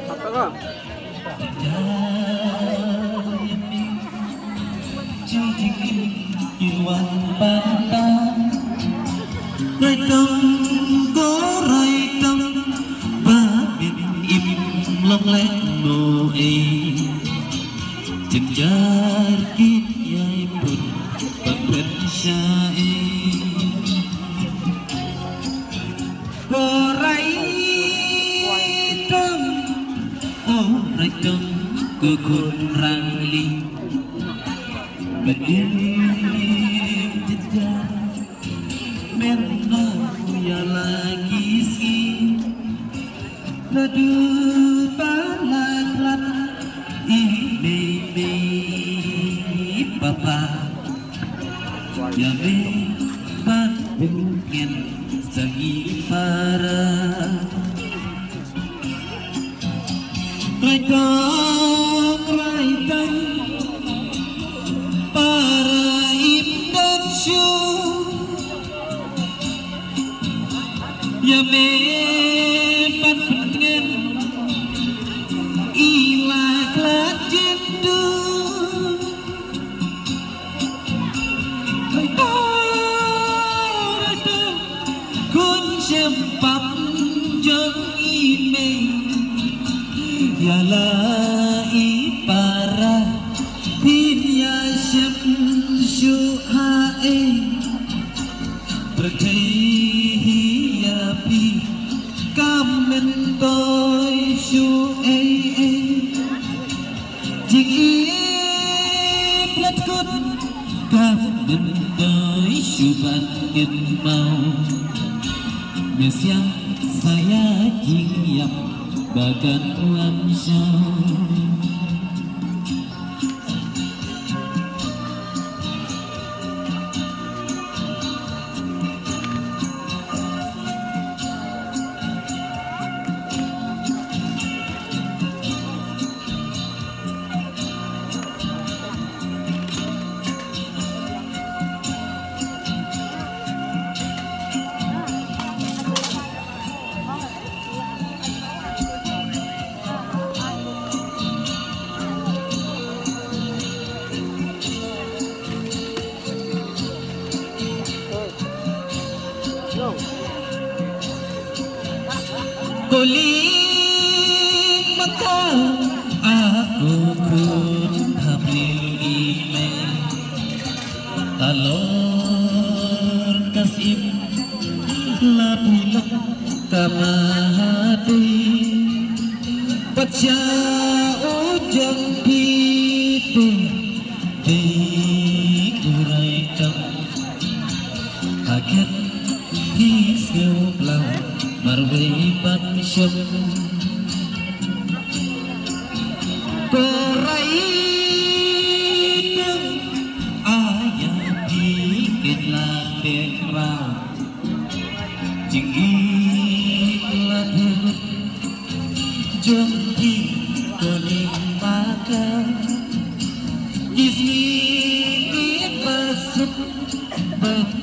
Apa Rồi tâm có rồi tâm và biết im lòng lẽ nô ấy chừng char kít yai pun bằng sa có rai tâm cứ khôn rang li bên im tidak Merna ya lagi si Nadu balaklat baby papa Ya me ban pengen sagi para Raitang para imdan syu Ya me ban pengen ilah kelat jendu kun sempap jeng ime Ya la ipara bin ya syamsu hae berkei pi kamen tôi su e jing im let kut kamen tôi su ban gen mau mesiang saya jing yap bagan uan show Kuling mata aku kun hamil ime talor kasim lapilah kamahati baca ujang pitu di uraikan akhir di sebelah marwai bat syam korai dem ayat dikit latih rau jingit latih jomki kuning maka isi basut